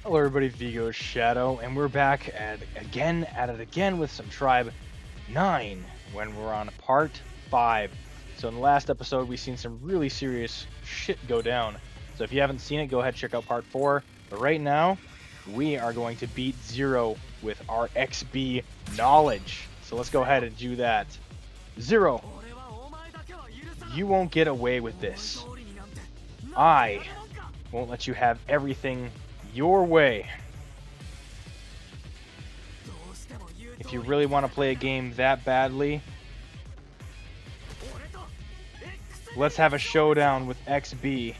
Hello everybody, Vigo Shadow, and we're back at it again with some Tribe 9 when we're on part 5. So in the last episode we've seen some really serious shit go down. So if you haven't seen it, go ahead and check out part 4. But right now, we are going to beat Zero with our XB knowledge. So let's go ahead and do that. Zero, you won't get away with this. I won't let you have everything your way. If you really want to play a game that badly, let's have a showdown with XB.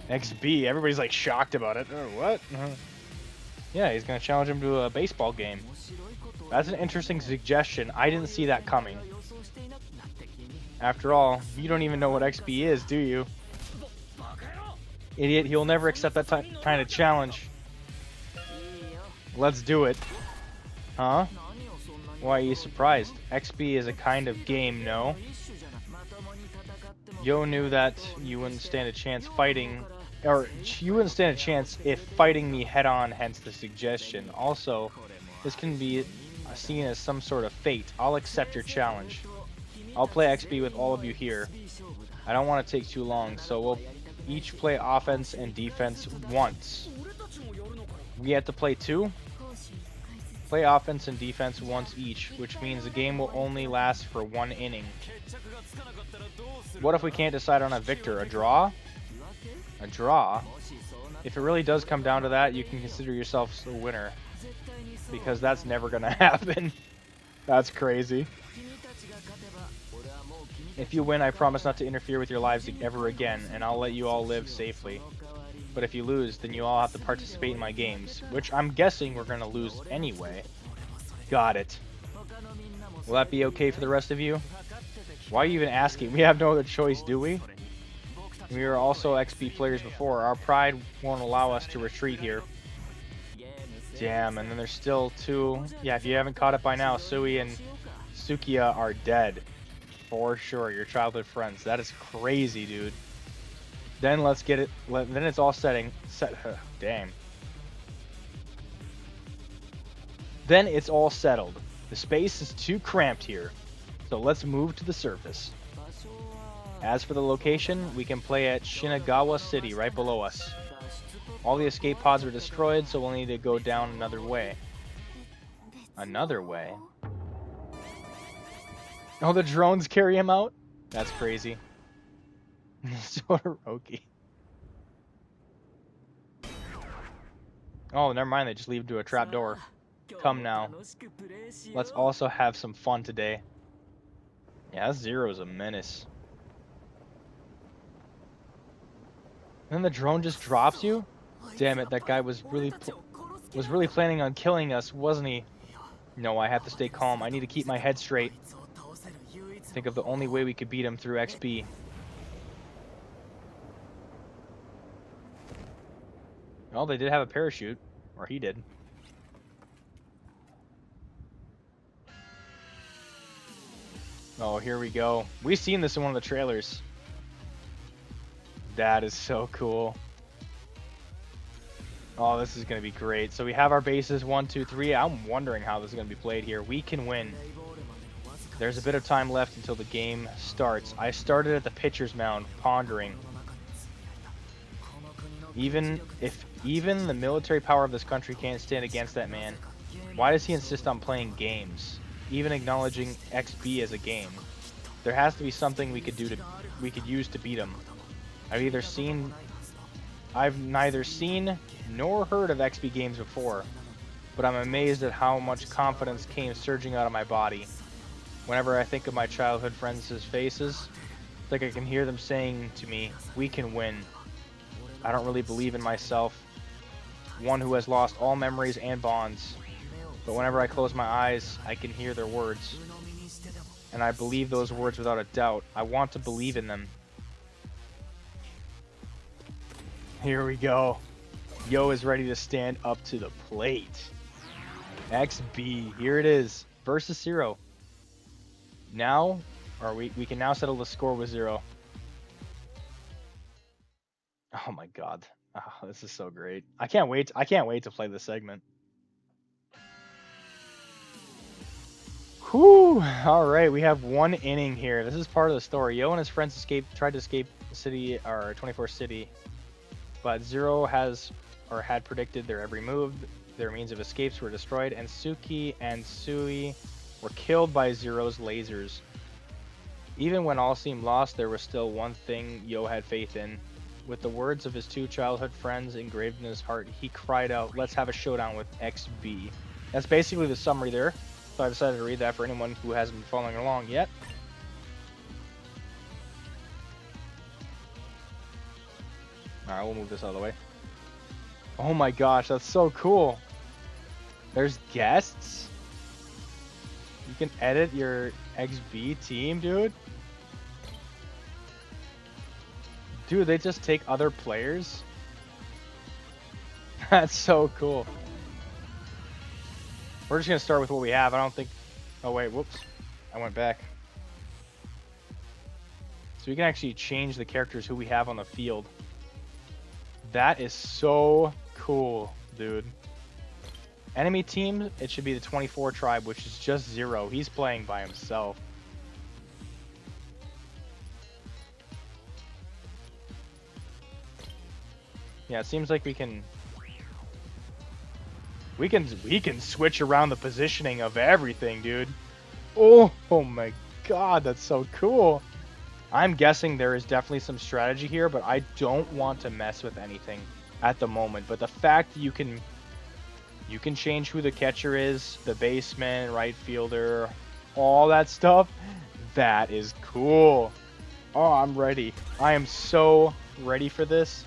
XB, everybody's like shocked about it. Oh, what? Yeah, he's gonna challenge him to a baseball game. That's an interesting suggestion. I didn't see that coming. After all, you don't even know what XB is, do you? Idiot, he'll never accept that kind of challenge. Let's do it. Huh? Why are you surprised? XB is a kind of game, no? Yo knew that you wouldn't stand a chance fighting, or you wouldn't stand a chance if fighting me head-on, hence the suggestion. Also, this can be seen as some sort of fate. I'll accept your challenge. I'll play XB with all of you here. I don't want to take too long, so we'll each play offense and defense once. We have to play two? Play offense and defense once each, which means the game will only last for one inning. What if we can't decide on a victor? A draw? A draw? If it really does come down to that, you can consider yourself a winner. Because that's never gonna happen. That's crazy. If you win, I promise not to interfere with your lives ever again, and I'll let you all live safely. But if you lose, then you all have to participate in my games, which I'm guessing we're gonna lose anyway. Got it. Will that be okay for the rest of you? Why are you even asking? We have no other choice, do we? We were also XP players before. Our pride won't allow us to retreat here. Damn, and then there's still two. Yeah, if you haven't caught it by now, Sui and Sukiya are dead. For sure, your childhood friends. That is crazy, dude. Then let's get it. Then it's all set. Damn. Then it's all settled. The space is too cramped here, so let's move to the surface. As for the location, we can play at Shinagawa City, right below us. All the escape pods are destroyed, so we'll need to go down another way. Another way? Oh, the drones carry him out? That's crazy. Todoroki. Oh, never mind, they just lead to a trap door. Come now. Let's also have some fun today. Yeah, Zero's a menace. And then the drone just drops you? Damn it, that guy was really planning on killing us, wasn't he? No, I have to stay calm. I need to keep my head straight. Think of the only way we could beat him through XP. Well, they did have a parachute. Or he did. Oh, here we go. We've seen this in one of the trailers. That is so cool. Oh, this is going to be great. So we have our bases 1, 2, 3. I'm wondering how this is going to be played here. We can win. There's a bit of time left until the game starts. I started at the pitcher's mound, pondering. Even the military power of this country can't stand against that man, why does he insist on playing games? Even acknowledging XB as a game. There has to be something we could use to beat him. I've neither seen nor heard of XB games before, but I'm amazed at how much confidence came surging out of my body. Whenever I think of my childhood friends' faces, it's like I can hear them saying to me, "We can win." I don't really believe in myself, one who has lost all memories and bonds. But whenever I close my eyes, I can hear their words. And I believe those words without a doubt. I want to believe in them. Here we go. Yo is ready to stand up to the plate. XB, here it is, versus Zero. Now, or we can now settle the score with Zero. Oh my god. Oh, this is so great. I can't wait. I can't wait to play this segment. Whew. All right, we have one inning here. This is part of the story. Yo and his friends tried to escape the city, or 24 City, but Zero had predicted their every move. Their means of escapes were destroyed, and Suki and Sui were killed by Zero's lasers. Even when all seemed lost, there was still one thing Yo had faith in. With the words of his two childhood friends engraved in his heart, he cried out, "Let's have a showdown with XB." That's basically the summary there. So I decided to read that for anyone who hasn't been following along yet. Alright, we'll move this out of the way. Oh my gosh, that's so cool. There's guests? You can edit your XB team, dude? Dude, they just take other players? That's so cool. We're just going to start with what we have. I don't think... Oh, wait. Whoops. I went back. So we can actually change the characters who we have on the field. That is so cool, dude. Enemy team, it should be the 24 tribe, which is just Zero. He's playing by himself. Yeah, it seems like we can switch around the positioning of everything, dude. Oh my god, that's so cool. I'm guessing there is definitely some strategy here, but I don't want to mess with anything at the moment. But the fact that you can change who the catcher is, the baseman, right fielder, all that stuff, that is cool. Oh, I'm ready. I am so ready for this.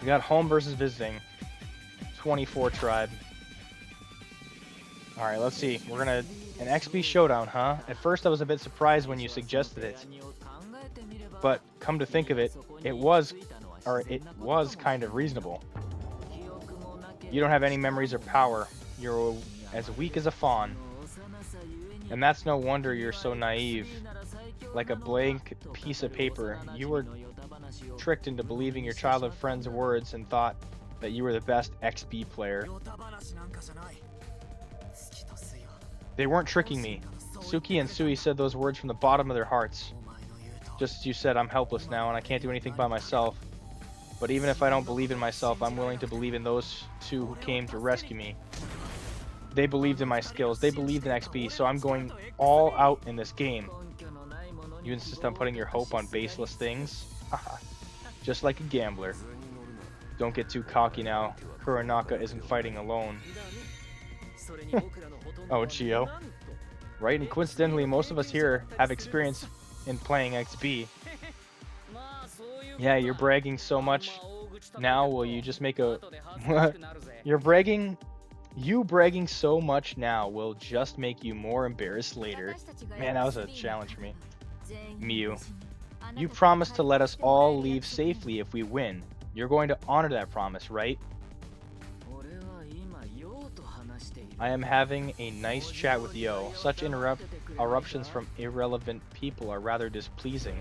We got home versus visiting. 24 tribe. Alright, let's see. We're gonna... An XB showdown, huh? At first I was a bit surprised when you suggested it. But, come to think of it, it was kind of reasonable. You don't have any memories or power. You're as weak as a fawn. And that's no wonder you're so naive. Like a blank piece of paper, you were tricked into believing your childhood friend's words and thought that you were the best XB player. They weren't tricking me. Suki and Sui said those words from the bottom of their hearts. Just as you said, I'm helpless now and I can't do anything by myself. But even if I don't believe in myself, I'm willing to believe in those two who came to rescue me. They believed in my skills. They believed in XB, so I'm going all out in this game. You insist on putting your hope on baseless things? Just like a gambler. Don't get too cocky now. Kuronaka isn't fighting alone. Oh, Chio. Right, and coincidentally, most of us here have experience in playing XB. Yeah, you're bragging so much now, will you just make a... You bragging so much now will just make you more embarrassed later. Man, that was a challenge for me. Miu. You promised to let us all leave safely if we win. You're going to honor that promise, right? I am having a nice chat with Yo. Such eruptions from irrelevant people are rather displeasing.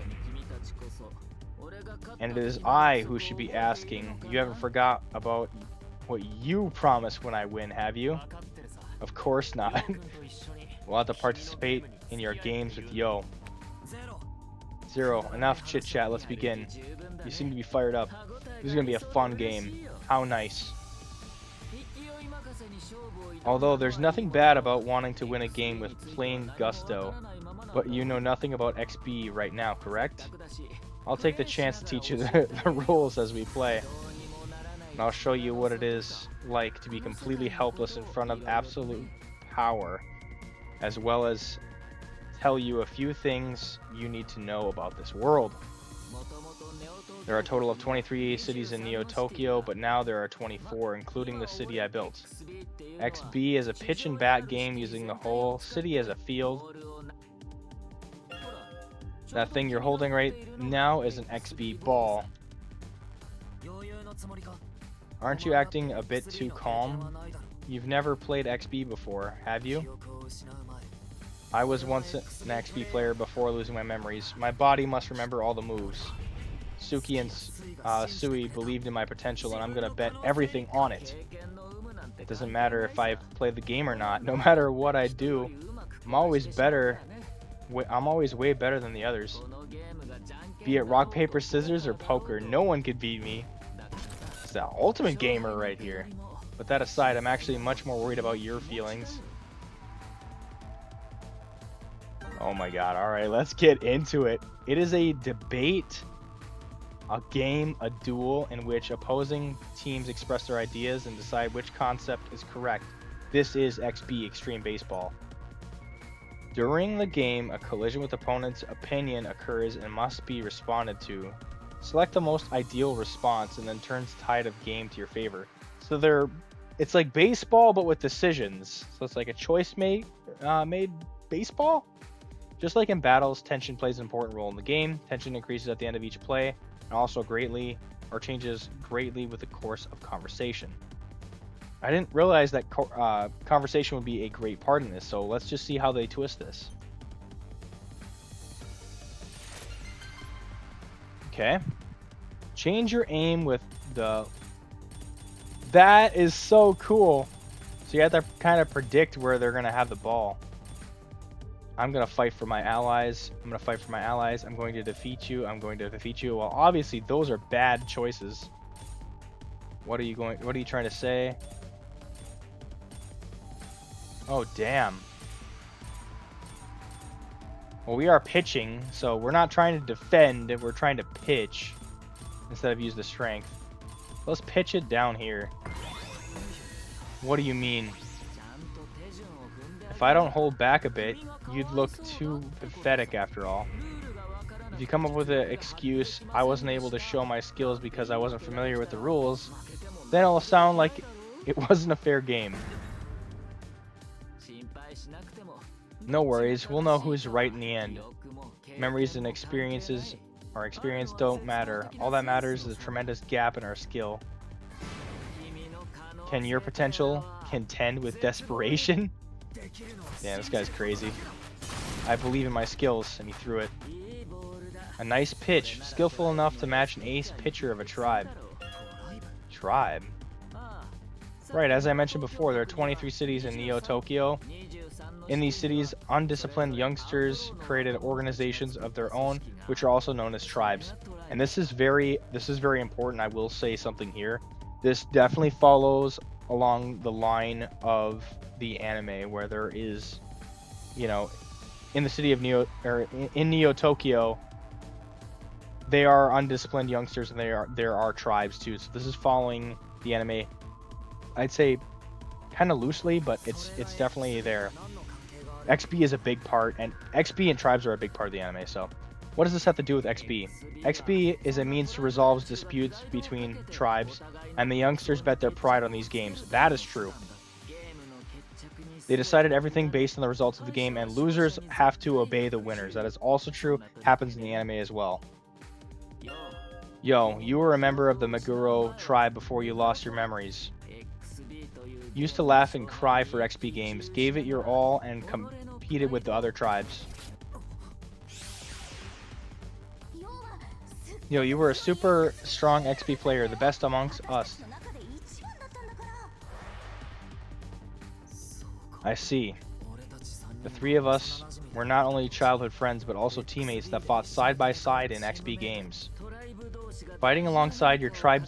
And it is I who should be asking. You haven't forgot about what you promised when I win, have you? Of course not. We'll have to participate in your games with Yo. Zero, enough chit chat, let's begin. You seem to be fired up. This is gonna be a fun game. How nice. Although there's nothing bad about wanting to win a game with plain gusto, but you know nothing about XB right now, correct? I'll take the chance to teach you the rules as we play. And I'll show you what it is like to be completely helpless in front of absolute power, as well as tell you a few things you need to know about this world. There are a total of 23 cities in Neo Tokyo, but now there are 24, including the city I built. XB is a pitch and bat game using the whole city as a field. That thing you're holding right now is an XB ball. Aren't you acting a bit too calm? You've never played XB before, have you? I was once an XP player before losing my memories. My body must remember all the moves. Suki and Sui believed in my potential, and I'm gonna bet everything on it. It doesn't matter if I play the game or not. No matter what I do, I'm always better. I'm always way better than the others. Be it rock, paper, scissors, or poker, no one could beat me. It's the ultimate gamer right here. But that aside, I'm actually much more worried about your feelings. Oh my god, alright, let's get into it. It is a debate, a game, a duel in which opposing teams express their ideas and decide which concept is correct. This is XB Extreme Baseball. During the game, a collision with opponent's opinion occurs and must be responded to. Select the most ideal response and then turns the tide of game to your favor. So it's like baseball but with decisions. So it's like a choice made baseball. Just like in battles, tension plays an important role in the game. Tension increases at the end of each play and also changes greatly with the course of conversation. I didn't realize that conversation would be a great part in this, so let's just see how they twist this. Okay. Change your aim with the... That is so cool. So you have to kind of predict where they're going to have the ball. I'm going to fight for my allies. I'm going to defeat you. Well, obviously, those are bad choices. What are you trying to say? Oh, damn. Well, we are pitching, so we're not trying to defend, we're trying to pitch instead of use the strength. Let's pitch it down here. What do you mean? If I don't hold back a bit, you'd look too pathetic after all. If you come up with an excuse, I wasn't able to show my skills because I wasn't familiar with the rules, then it'll sound like it wasn't a fair game. No worries, we'll know who's right in the end. Memories and experience don't matter. All that matters is a tremendous gap in our skill. Can your potential contend with desperation? Yeah, this guy's crazy. I believe in my skills, and he threw it. A nice pitch, skillful enough to match an ace pitcher of a tribe. Tribe? Right, as I mentioned before, there are 23 cities in Neo Tokyo. In these cities, undisciplined youngsters created organizations of their own, which are also known as tribes. And this is very important. I will say something here. This definitely follows along the line of the anime, where there is, in the city of in Neo Tokyo, they are undisciplined youngsters, and there are tribes too. So this is following the anime. I'd say kind of loosely, but it's definitely there. XB is a big part, and XB and tribes are a big part of the anime. So what does this have to do with XB? XB is a means to resolve disputes between tribes, and the youngsters bet their pride on these games. That is true. They decided everything based on the results of the game, and losers have to obey the winners. That is also true. Happens in the anime as well. Yo, you were a member of the Meguro tribe before you lost your memories. Used to laugh and cry for XP games, gave it your all, and competed with the other tribes. Yo, you were a super strong XP player, the best amongst us. I see. The three of us were not only childhood friends, but also teammates that fought side by side in XP games. Fighting alongside your tribe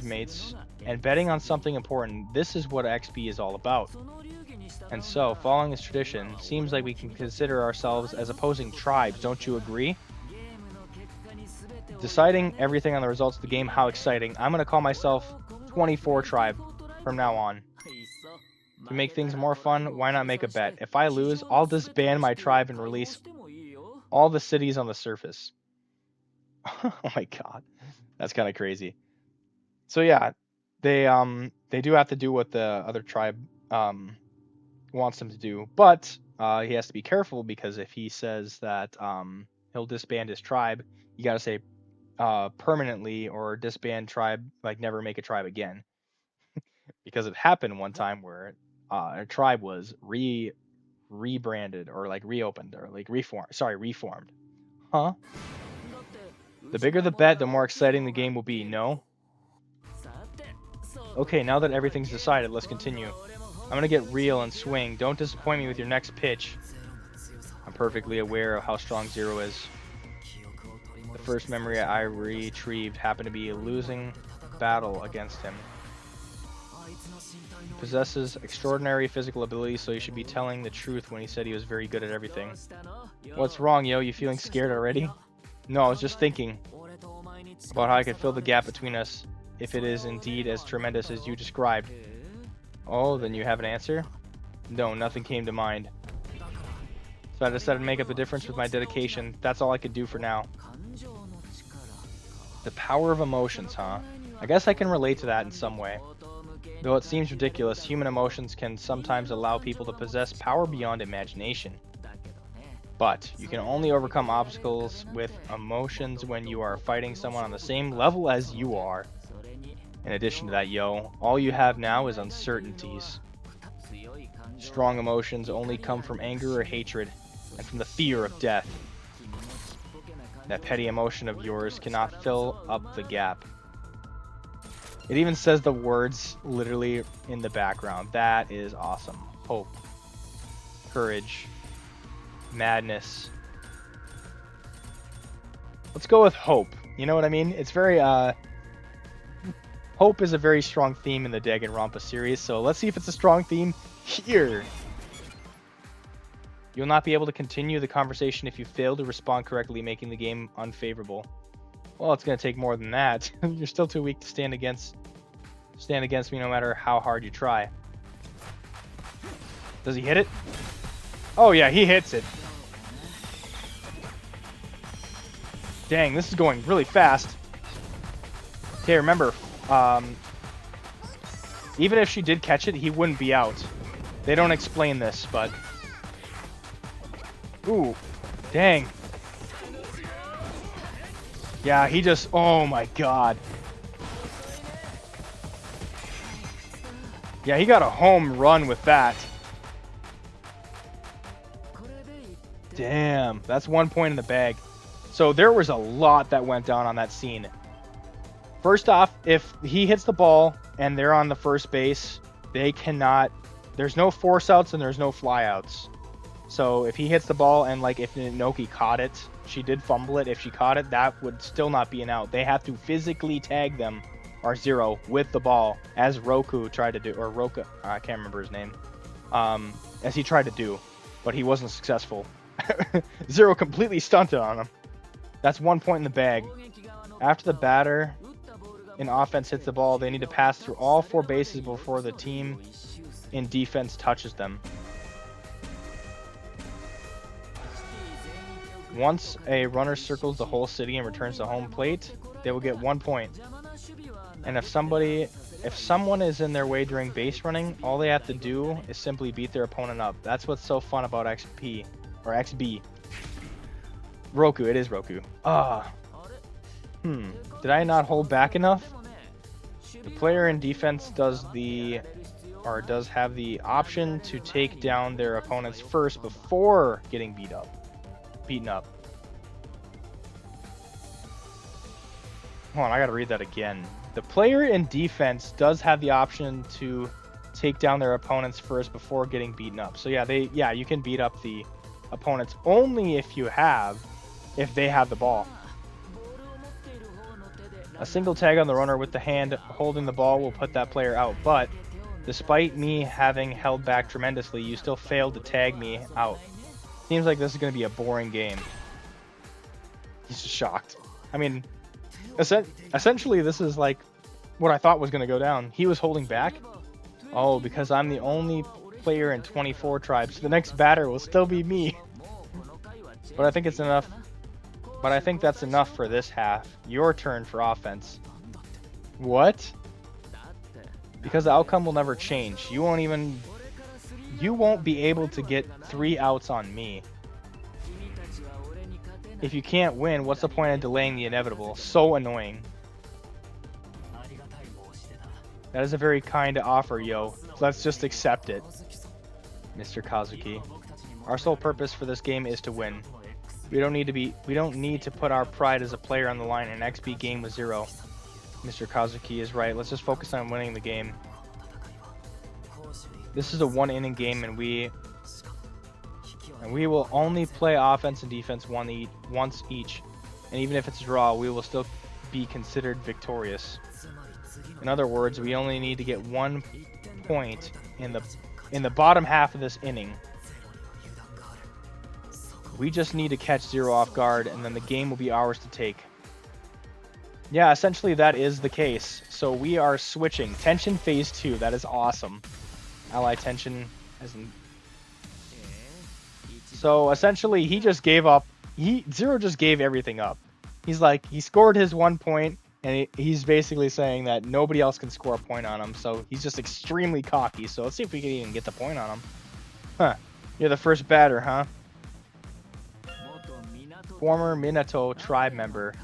mates and betting on something important, this is what XP is all about. And so, following this tradition, seems like we can consider ourselves as opposing tribes, don't you agree? Deciding everything on the results of the game, how exciting. I'm going to call myself 24 Tribe from now on. To make things more fun, why not make a bet? If I lose, I'll disband my tribe and release all the cities on the surface. Oh my god. That's kind of crazy. So yeah, they do have to do what the other tribe wants them to do, but he has to be careful, because if he says that he'll disband his tribe, you got to say permanently, or disband tribe, like never make a tribe again. Because it happened one time where a tribe was rebranded or like reopened or like reformed. Huh? The bigger the bet, the more exciting the game will be, no? Okay, now that everything's decided, let's continue. I'm gonna get real and swing. Don't disappoint me with your next pitch. I'm perfectly aware of how strong Zero is. The first memory I retrieved happened to be a losing battle against him. He possesses extraordinary physical ability, so he should be telling the truth when he said he was very good at everything. What's wrong, yo? You feeling scared already? No, I was just thinking about how I could fill the gap between us if it is indeed as tremendous as you described. Oh, then you have an answer? No, nothing came to mind. So I decided to make up the difference with my dedication. That's all I could do for now. The power of emotions, huh? I guess I can relate to that in some way. Though it seems ridiculous, human emotions can sometimes allow people to possess power beyond imagination. But you can only overcome obstacles with emotions when you are fighting someone on the same level as you are. In addition to that, yo, all you have now is uncertainties. Strong emotions only come from anger or hatred, and from the fear of death. That petty emotion of yours cannot fill up the gap. It even says the words literally in the background. That is awesome. Hope. Courage. Madness. Let's go with hope. You know what I mean? It's very, hope is a very strong theme in the Danganronpa series, so let's see if it's a strong theme here. You'll not be able to continue the conversation if you fail to respond correctly, making the game unfavorable. Well, it's going to take more than that. You're still too weak to stand against me no matter how hard you try. Does he hit it? Oh yeah, he hits it. Dang, this is going really fast. Okay, remember, even if she did catch it, he wouldn't be out. They don't explain this, but... Ooh, dang. Yeah, he just... Oh my god. Yeah, he got a home run with that. Damn, that's 1 point in the bag. So there was a lot that went down on that scene. First off, if he hits the ball and they're on the first base, they cannot... There's no force outs and there's no fly outs. So if he hits the ball and like if Inoki caught it, she did fumble it. If she caught it, that would still not be an out. They have to physically tag them, or Zero, with the ball, as Roku tried to do, or Roka, I can't remember his name, as he tried to do, but he wasn't successful. Zero completely stunted on him. That's 1 point in the bag. After the batter in offense hits the ball, they need to pass through all 4 bases before the team in defense touches them. Once a runner circles the whole city and returns to home plate, they will get 1 point. And if someone is in their way during base running, all they have to do is simply beat their opponent up. That's what's so fun about XP, or XB. Roku, it is Roku. Did I not hold back enough? The player in defense does have the option to take down their opponents first before getting beaten up. Hold on, I gotta read that again. The player in defense does have the option to take down their opponents first before getting beaten up. So yeah, you can beat up the opponents only if they have the ball. A single tag on the runner with the hand holding the ball will put that player out, but despite me having held back tremendously, you still failed to tag me out. Seems like this is going to be a boring game. He's just shocked. I mean, essentially this is like what I thought was going to go down. He was holding back. Oh, because I'm the only player in 24 tribes. The next batter will still be me. But I think it's enough. But I think that's enough for this half. Your turn for offense. What? Because the outcome will never change. You won't be able to get 3 outs on me. If you can't win, what's the point of delaying the inevitable? So annoying. That is a very kind offer, yo. Let's just accept it. Mr. Kazuki. Our sole purpose for this game is to win. We don't need to put our pride as a player on the line in an XP game with Zero. Mr. Kazuki is right. Let's just focus on winning the game. This is a one-inning game, and we will only play offense and defense once each. And even if it's a draw, we will still be considered victorious. In other words, we only need to get 1 point in the bottom half of this inning. We just need to catch Zero off guard, and then the game will be ours to take. Yeah, essentially that is the case. So we are switching. Tension Phase 2. That is awesome. Ally tension as in... So essentially he just gave up. Zero just gave everything up. He's like, he scored his 1 point, and he's basically saying that nobody else can score a point on him. So he's just extremely cocky. So let's see if we can even get the point on him. Huh. You're the first batter, huh? Former Minato tribe member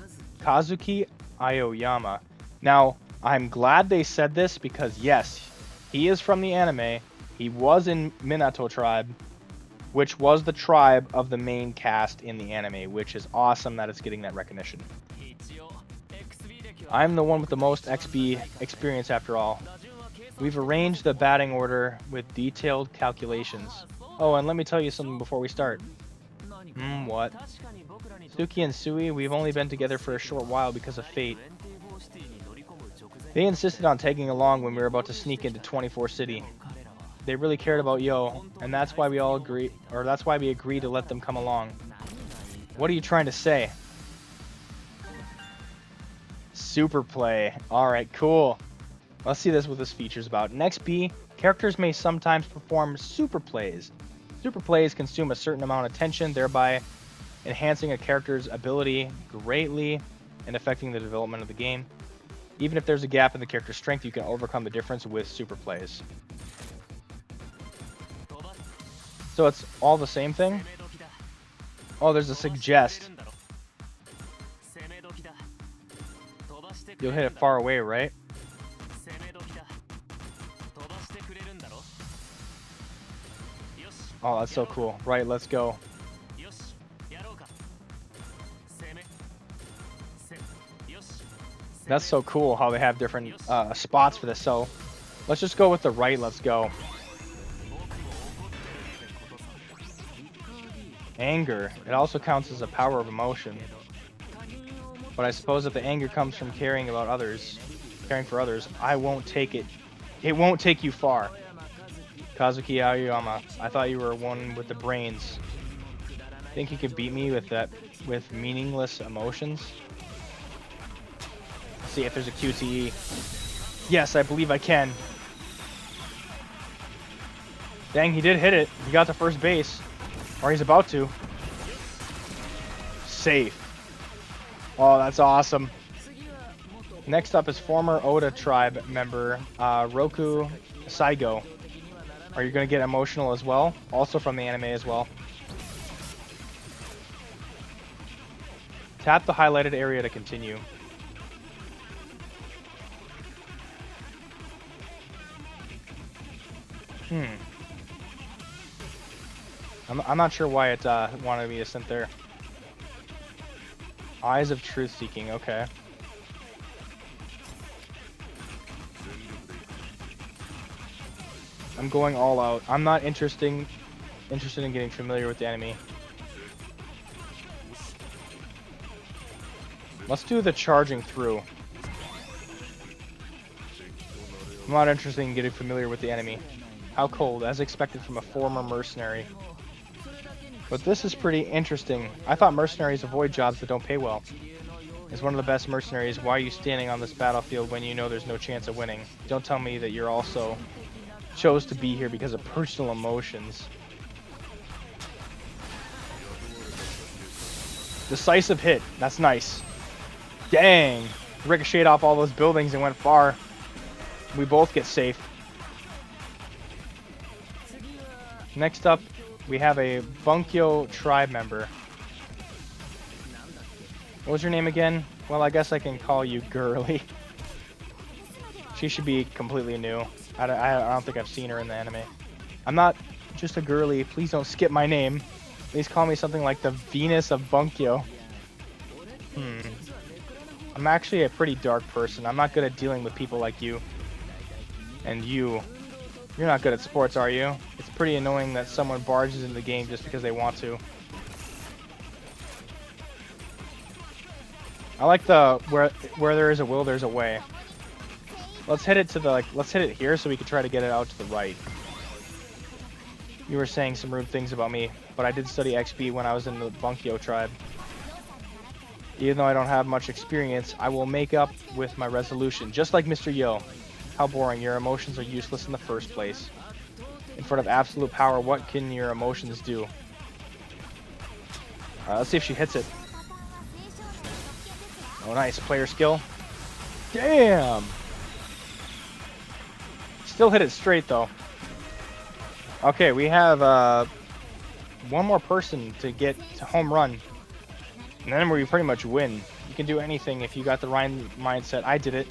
Kazuki Aoyama. Now, I'm glad they said this because yes, he is from the anime. He was in Minato tribe, which was the tribe of the main cast in the anime, which is awesome that it's getting that recognition. I'm the one with the most XP experience after all. We've arranged the batting order with detailed calculations. Oh, and let me tell you something before we start. What? Suki and Sui, we've only been together for a short while because of fate. They insisted on tagging along when we were about to sneak into 24 City. They really cared about Yo, and that's why we agreed to let them come along. What are you trying to say? Super play. Alright, cool. Let's see what this feature's about. In XP, characters may sometimes perform super plays. Super plays consume a certain amount of tension, thereby enhancing a character's ability greatly and affecting the development of the game. Even if there's a gap in the character's strength, you can overcome the difference with super plays. So it's all the same thing? Oh, there's a suggest. You'll hit it far away, right? Oh, that's so cool. Right, let's go. That's so cool how they have different spots for this. So let's just go with the right. Let's go. Anger. It also counts as a power of emotion. But I suppose if the anger comes from caring for others, I won't take it. It won't take you far. Kazuki Aoyama, I thought you were one with the brains. Think you could beat me with meaningless emotions? Let's see if there's a QTE. Yes, I believe I can. Dang, he did hit it. He got to first base. Or he's about to. Safe. Oh, that's awesome. Next up is former Oda tribe member Roku Saigo. Are you going to get emotional as well? Also from the anime as well. Tap the highlighted area to continue. I'm not sure why it wanted me to sit there. Eyes of truth seeking, okay. I'm going all out. I'm not interested in getting familiar with the enemy. Let's do the charging through. I'm not interested in getting familiar with the enemy. How cold, as expected from a former mercenary. But this is pretty interesting. I thought mercenaries avoid jobs that don't pay well. As one of the best mercenaries, why are you standing on this battlefield when you know there's no chance of winning? Don't tell me that you're also chose to be here because of personal emotions. Decisive hit. That's nice. Dang. Ricocheted off all those buildings and went far. We both get safe. Next up, we have a Bunkyo tribe member. What was your name again? Well, I guess I can call you Girly. She should be completely new. I don't think I've seen her in the anime. I'm not just a girly. Please don't skip my name. Please call me something like the Venus of Bunkyo. I'm actually a pretty dark person. I'm not good at dealing with people like you. And you're not good at sports, are you? It's pretty annoying that someone barges into the game just because they want to. I like the where there is a will, there's a way. Let's hit it to the let's hit it here so we can try to get it out to the right. You were saying some rude things about me, but I did study XP when I was in the Bunkyo tribe. Even though I don't have much experience, I will make up with my resolution, just like Mr. Yo. How boring, your emotions are useless in the first place. In front of absolute power, what can your emotions do? Let's see if she hits it. Oh, nice, player skill. Damn! Still hit it straight, though. Okay, we have one more person to get to home run. And then we pretty much win. You can do anything if you got the right mindset. I did it.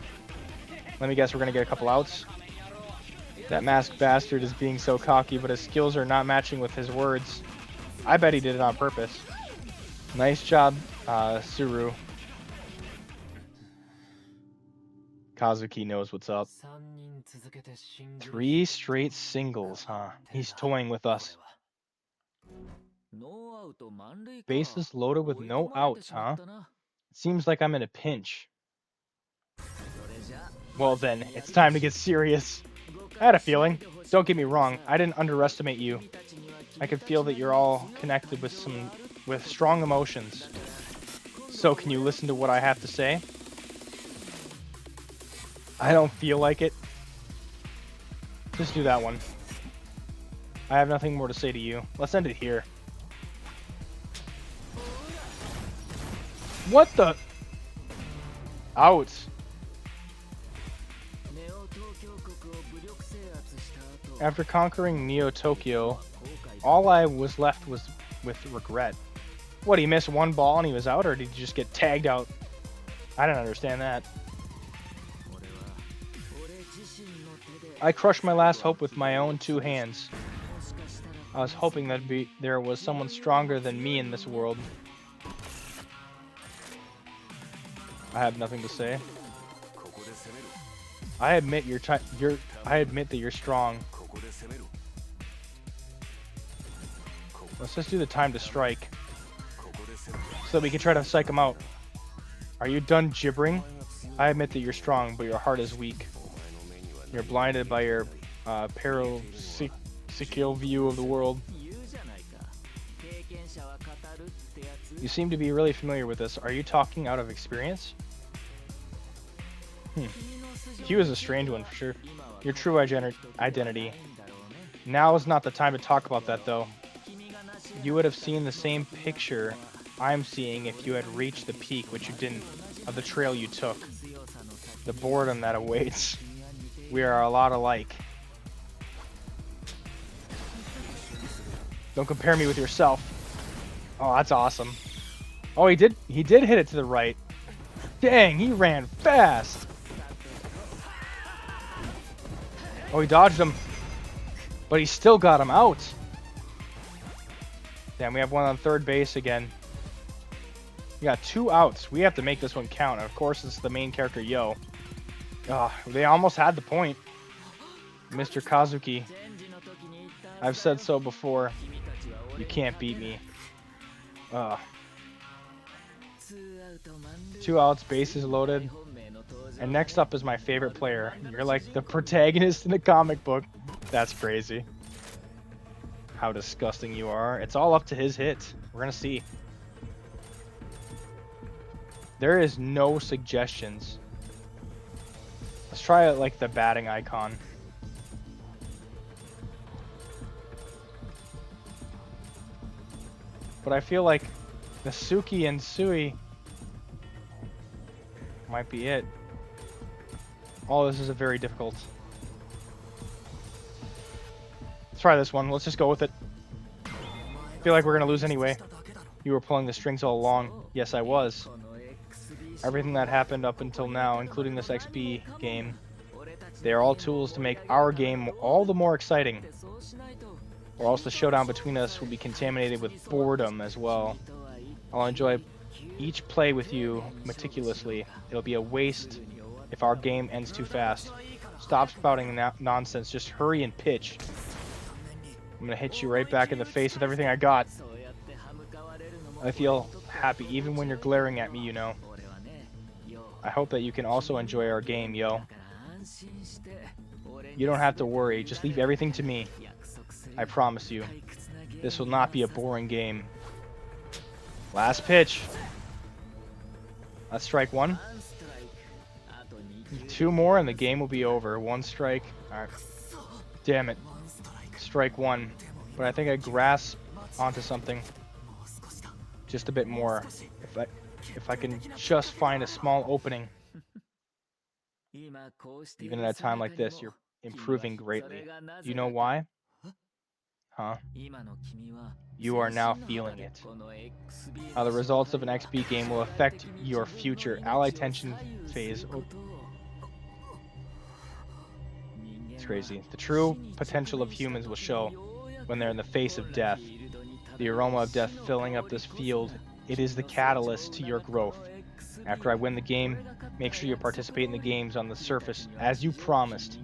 Let me guess, we're going to get a couple outs. That masked bastard is being so cocky, but his skills are not matching with his words. I bet he did it on purpose. Nice job, Suru. Kazuki knows what's up. 3 straight singles, huh? He's toying with us. Bases loaded with no outs, huh? Seems like I'm in a pinch. Well then, it's time to get serious. I had a feeling. Don't get me wrong, I didn't underestimate you. I could feel that you're all connected with strong emotions. So can you listen to what I have to say? I don't feel like it. Just do that one. I have nothing more to say to you. Let's end it here. What the? Out. After conquering Neo Tokyo, all I was left was with regret. What, he missed one ball and he was out, or did he just get tagged out? I didn't understand that. I crushed my last hope with my own 2 hands. I was hoping that there was someone stronger than me in this world. I have nothing to say. I admit that you're strong. Let's just do the time to strike, so that we can try to psych him out. Are you done gibbering? I admit that you're strong, but your heart is weak. You're blinded by your parochial view of the world. You seem to be really familiar with this. Are you talking out of experience? Q is a strange one for sure. Your true identity. Now is not the time to talk about that, though. You would have seen the same picture I'm seeing if you had reached the peak, which you didn't, of the trail you took. The boredom that awaits. We are a lot alike. Don't compare me with yourself. Oh, that's awesome. Oh, he did hit it to the right. Dang, he ran fast. Oh, he dodged him. But he still got him out. Damn, we have one on third base again. We got 2 outs. We have to make this one count. And of course, it's the main character, Yo. They almost had the point. Mr. Kazuki. I've said so before. You can't beat me. 2 outs, bases loaded. And next up is my favorite player. You're like the protagonist in the comic book. That's crazy. How disgusting you are. It's all up to his hit. We're gonna see. There is no suggestions. Let's try it like the batting icon. But I feel like the Suki and Sui might be it. Oh, this is a very difficult. Let's try this one. Let's just go with it. I feel like we're gonna lose anyway. You were pulling the strings all along. Yes, I was. Everything that happened up until now, including this XP game, they are all tools to make our game all the more exciting. or else the showdown between us will be contaminated with boredom as well. I'll enjoy each play with you meticulously. It'll be a waste if our game ends too fast. Stop spouting nonsense, just hurry and pitch. I'm gonna hit you right back in the face with everything I got. I feel happy even when you're glaring at me, you know. I hope that you can also enjoy our game, yo. You don't have to worry, just leave everything to me. I promise you. This will not be a boring game. Last pitch. That's strike one. 2 more and the game will be over. 1 strike. Alright. Damn it. Strike 1. But I think I grasp onto something. Just a bit more. If I can just find a small opening. Even at a time like this, you're improving greatly. Do you know why? Huh? You are now feeling it. How the results of an XP game will affect your future ally tension phase. Oh. It's crazy. The true potential of humans will show when they're in the face of death. The aroma of death filling up this field, it is the catalyst to your growth. After I win the game, make sure you participate in the games on the surface as you promised.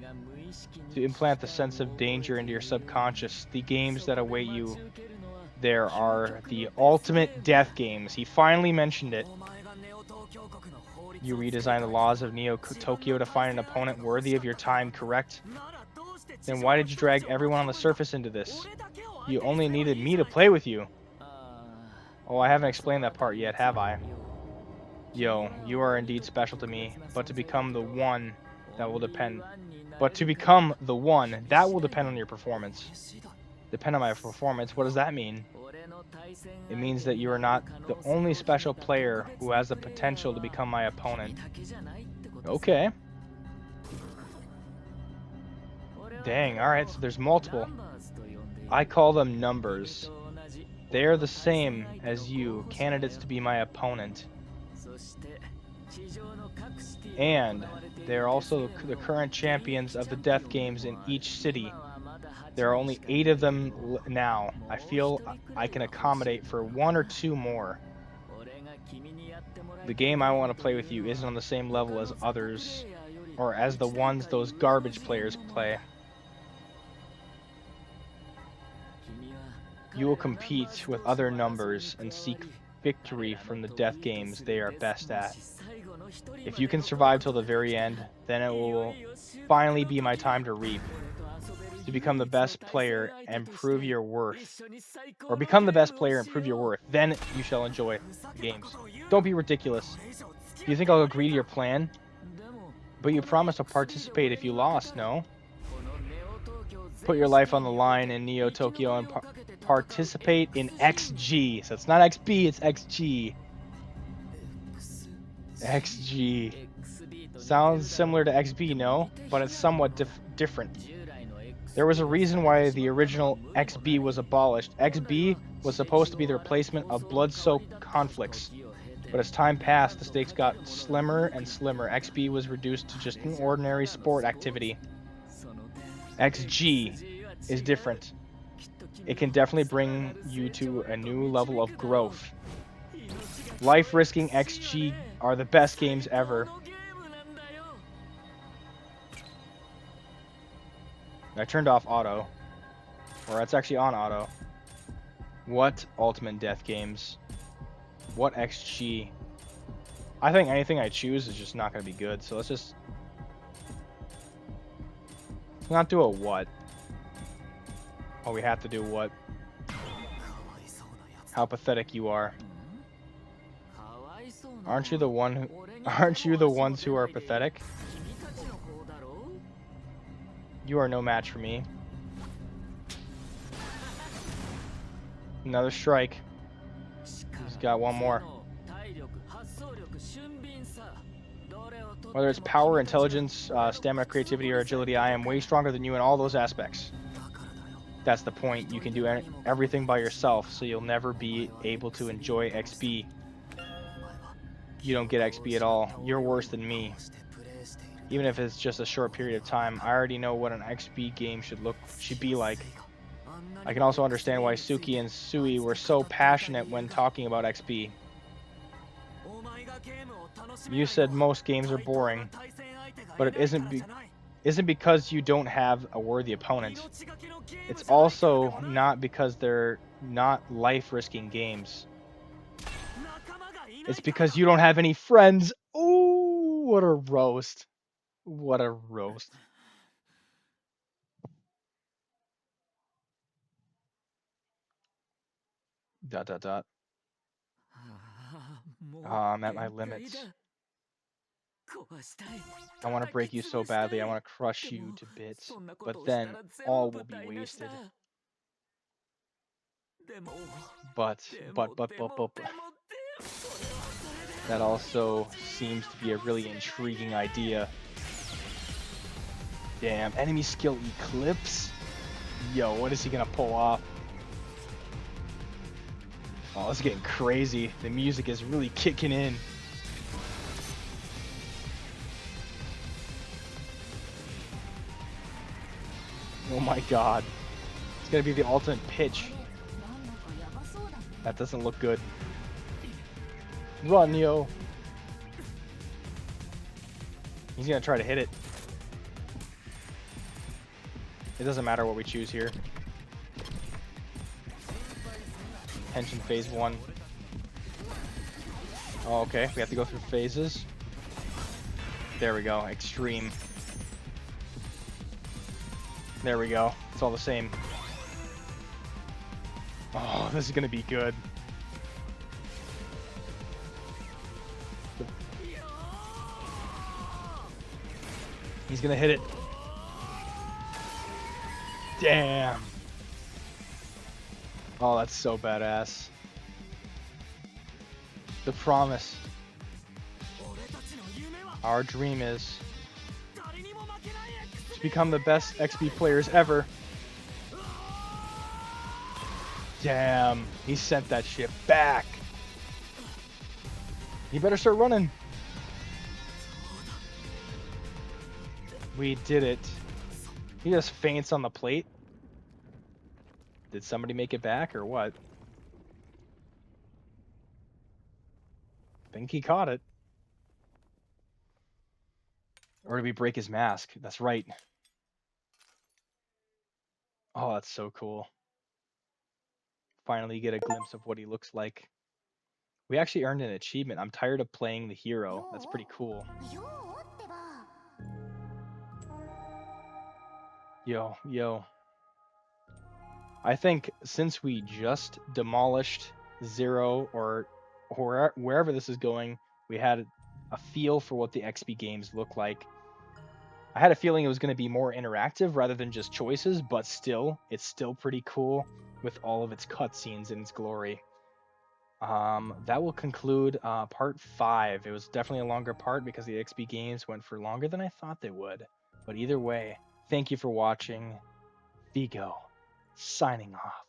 To implant the sense of danger into your subconscious, the games that await you there are the ultimate death games. He finally mentioned it. You redesign the laws of Neo Tokyo to find an opponent worthy of your time, correct? Then why did you drag everyone on the surface into this? You only needed me to play with you. Oh, I haven't explained that part yet, have I? Yo, you are indeed special to me, but to become the one, that will depend. But to become the one, that will depend on your performance. Depend on my performance? What does that mean? It means that you are not the only special player who has the potential to become my opponent. Okay. Dang, alright, so there's multiple. I call them numbers. They are the same as you, candidates to be my opponent. And they are also the current champions of the death games in each city. There are only 8 of them now. I feel I can accommodate for 1 or 2 more. The game I want to play with you isn't on the same level as others, or as the ones those garbage players play. You will compete with other numbers and seek victory from the death games they are best at. If you can survive till the very end, then it will finally be my time to reap. To become the best player and prove your worth. Or become the best player and prove your worth. Then you shall enjoy the games. Don't be ridiculous. Do you think I'll agree to your plan? But you promised to participate if you lost, no? Put your life on the line in Neo Tokyo and participate in XG. So it's not XB, it's XG. XG. Sounds similar to XB, no? But it's somewhat different. There was a reason why the original XB was abolished. XB was supposed to be the replacement of blood-soaked conflicts. But as time passed, the stakes got slimmer and slimmer. XB was reduced to just an ordinary sport activity. XG is different. It can definitely bring you to a new level of growth. Life-risking XG are the best games ever. I turned off auto. Or it's actually on auto. What ultimate death games? What XG? I think anything I choose is just not going to be good, so let's just not do a what. Oh, we have to do what? How pathetic you are. Aren't you the ones who are pathetic? You are no match for me. Another strike. He's got one more. Whether it's power, intelligence, stamina, creativity, or agility, I am way stronger than you in all those aspects. That's the point. You can do everything by yourself, so you'll never be able to enjoy XP. You don't get XP at all. You're worse than me. Even if it's just a short period of time, I already know what an XP game should be like. I can also understand why Suki and Sui were so passionate when talking about XP. You said most games are boring, but it isn't because you don't have a worthy opponent. It's also not because they're not life-risking games. It's because you don't have any friends. Ooh, what a roast. What a roast. Dot dot dot. I'm at my limits. I want to break you so badly. I want to crush you to bits. But then all will be wasted. But. That also seems to be a really intriguing idea. Damn, enemy skill Eclipse? Yo, what is he gonna pull off? Oh, it's getting crazy. The music is really kicking in. Oh my god. It's gonna be the ultimate pitch. That doesn't look good. Run, yo. He's gonna try to hit it. It doesn't matter what we choose here. Tension phase 1. Oh, okay, we have to go through phases. There we go, extreme. There we go, it's all the same. Oh, this is gonna be good. He's gonna hit it. Damn. Oh, that's so badass. The promise. Our dream is to become the best XP players ever. Damn, he sent that shit back. You better start running. We did it. He just faints on the plate. Did somebody make it back or what? I think he caught it. Or did we break his mask? That's right. Oh, that's so cool. Finally get a glimpse of what he looks like. We actually earned an achievement. I'm tired of playing the hero. That's pretty cool. Yo. I think since we just demolished Zero or wherever this is going, we had a feel for what the XP games look like. I had a feeling it was going to be more interactive rather than just choices, but still, it's still pretty cool with all of its cutscenes and its glory. That will conclude part 5. It was definitely a longer part because the XP games went for longer than I thought they would. But either way, thank you for watching. Vigo, signing off.